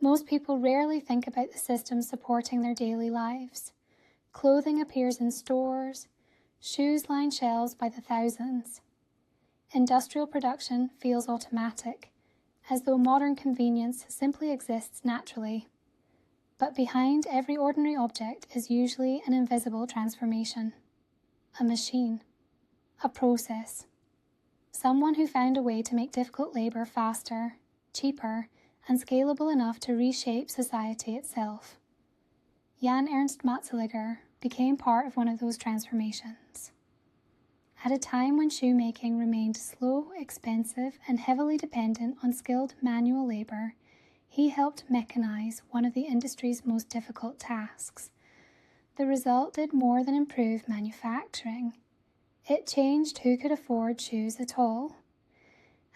Most people rarely think about the systems supporting their daily lives. Clothing appears in stores, shoes line shelves by the thousands. Industrial production feels automatic, as though modern convenience simply exists naturally. But behind every ordinary object is usually an invisible transformation. A machine. A process. Someone who found a way to make difficult labour faster, cheaper, and scalable enough to reshape society itself. Jan Ernst Matzeliger became part of one of those transformations. At a time when shoemaking remained slow, expensive, and heavily dependent on skilled manual labour, he helped mechanize one of the industry's most difficult tasks. The result did more than improve manufacturing. It changed who could afford shoes at all.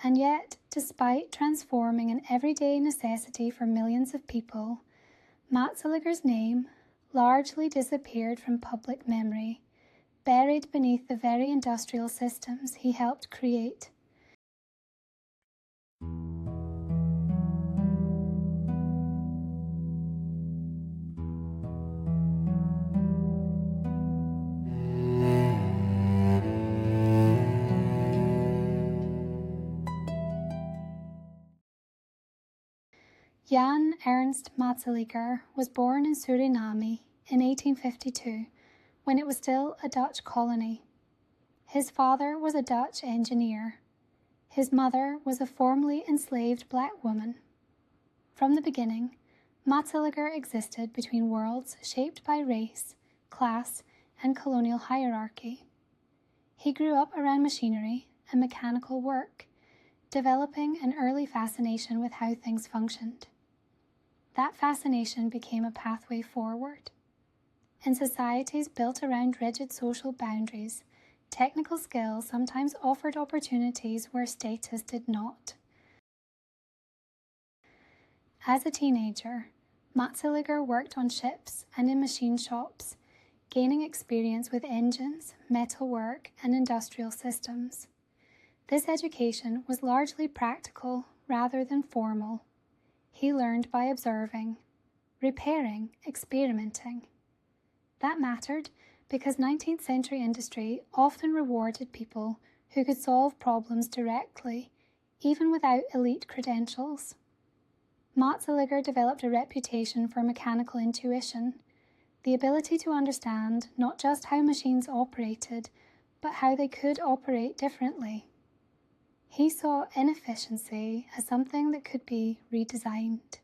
And yet, despite transforming an everyday necessity for millions of people, Matzeliger's name largely disappeared from public memory, buried beneath the very industrial systems he helped create. Jan Ernst Matzeliger was born in Suriname in 1852, when it was still a Dutch colony. His father was a Dutch engineer. His mother was a formerly enslaved black woman. From the beginning, Matzeliger existed between worlds shaped by race, class, and colonial hierarchy. He grew up around machinery and mechanical work, developing an early fascination with how things functioned. That fascination became a pathway forward. In societies built around rigid social boundaries, technical skills sometimes offered opportunities where status did not. As a teenager, Matzeliger worked on ships and in machine shops, gaining experience with engines, metalwork, and industrial systems. This education was largely practical rather than formal. He learned by observing, repairing, experimenting. That mattered because 19th century industry often rewarded people who could solve problems directly, even without elite credentials. Matzeliger developed a reputation for mechanical intuition, the ability to understand not just how machines operated, but how they could operate differently. He saw inefficiency as something that could be redesigned.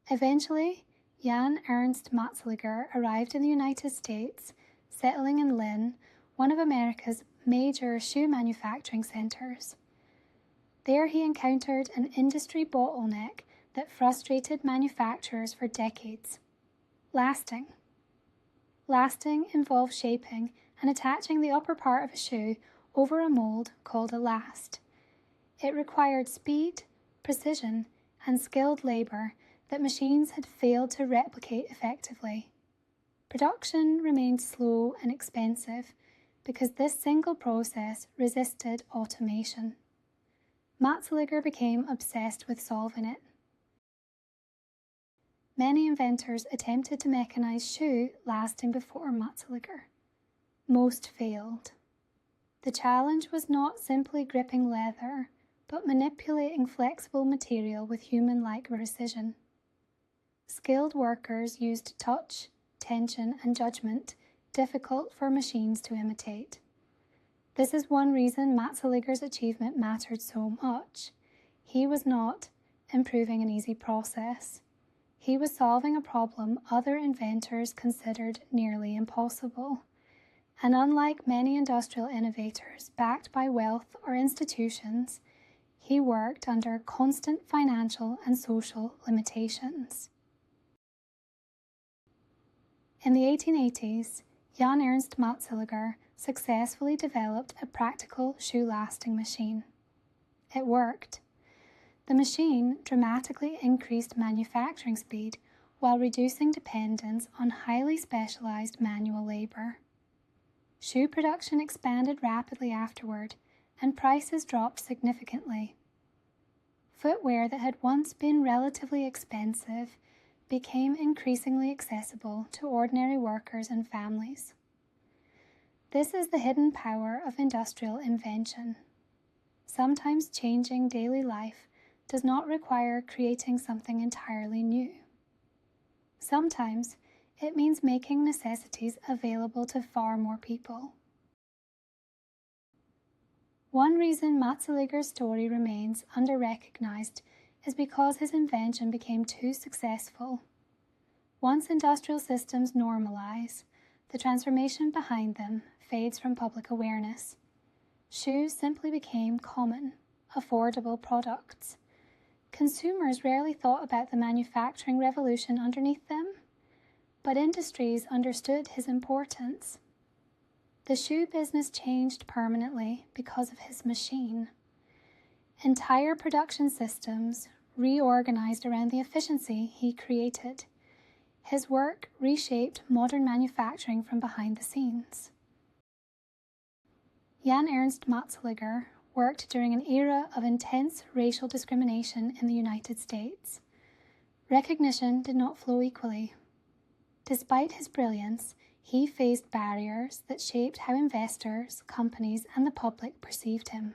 Eventually, Jan Ernst Matzeliger arrived in the United States, settling in Lynn, one of America's major shoe manufacturing centers. There he encountered an industry bottleneck that frustrated manufacturers for decades: lasting. Lasting involves shaping and attaching the upper part of a shoe over a mold called a last. It required speed, precision, and skilled labour that machines had failed to replicate effectively. Production remained slow and expensive because this single process resisted automation. Matzeliger became obsessed with solving it. Many inventors attempted to mechanize shoe lasting before Matzeliger. Most failed. The challenge was not simply gripping leather, but manipulating flexible material with human-like precision. Skilled workers used touch, tension, and judgment difficult for machines to imitate. This is one reason Matzeliger's achievement mattered so much. He was not improving an easy process. He was solving a problem other inventors considered nearly impossible. And unlike many industrial innovators backed by wealth or institutions, he worked under constant financial and social limitations. In the 1880s, Jan Ernst Matzeliger successfully developed a practical shoe-lasting machine. It worked. The machine dramatically increased manufacturing speed while reducing dependence on highly specialized manual labor. Shoe production expanded rapidly afterward, and prices dropped significantly. Footwear that had once been relatively expensive became increasingly accessible to ordinary workers and families. This is the hidden power of industrial invention. Sometimes changing daily life does not require creating something entirely new. Sometimes it means making necessities available to far more people. One reason Matzeliger's story remains under-recognized is because his invention became too successful. Once industrial systems normalize, the transformation behind them fades from public awareness. Shoes simply became common, affordable products. Consumers rarely thought about the manufacturing revolution underneath them, but industries understood his importance. The shoe business changed permanently because of his machine. Entire production systems reorganized around the efficiency he created. His work reshaped modern manufacturing from behind the scenes. Jan Ernst Matzeliger worked during an era of intense racial discrimination in the United States. Recognition did not flow equally. Despite his brilliance, he faced barriers that shaped how investors, companies, and the public perceived him.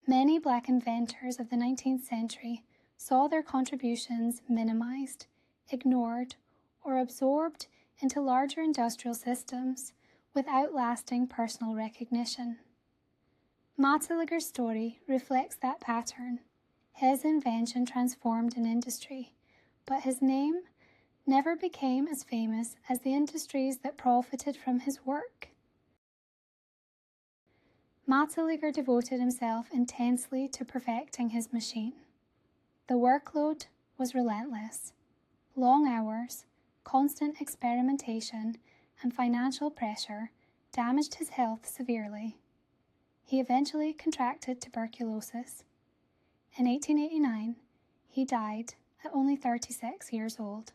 Many black inventors of the 19th century saw their contributions minimized, ignored, or absorbed into larger industrial systems without lasting personal recognition. Matzeliger's story reflects that pattern. His invention transformed an industry, but his name never became as famous as the industries that profited from his work. Matzeliger devoted himself intensely to perfecting his machine. The workload was relentless. Long hours, constant experimentation, and financial pressure damaged his health severely. He eventually contracted tuberculosis. In 1889, he died at only 36 years old.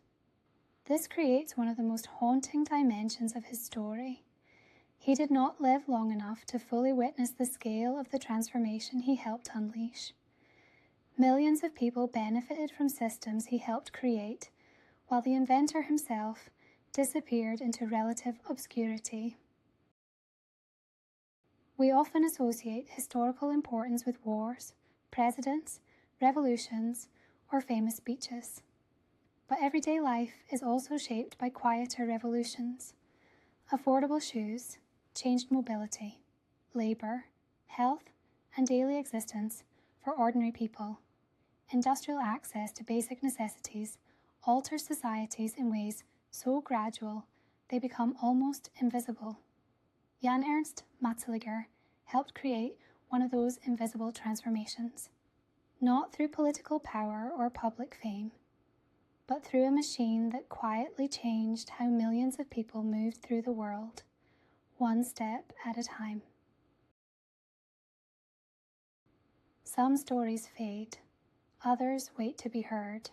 This creates one of the most haunting dimensions of his story. He did not live long enough to fully witness the scale of the transformation he helped unleash. Millions of people benefited from systems he helped create, while the inventor himself disappeared into relative obscurity. We often associate historical importance with wars, presidents, revolutions, or famous speeches. But everyday life is also shaped by quieter revolutions. Affordable shoes changed mobility, labour, health, and daily existence for ordinary people. Industrial access to basic necessities alters societies in ways so gradual they become almost invisible. Jan Ernst Matzeliger helped create one of those invisible transformations, not through political power or public fame, but through a machine that quietly changed how millions of people moved through the world, one step at a time. Some stories fade, others wait to be heard.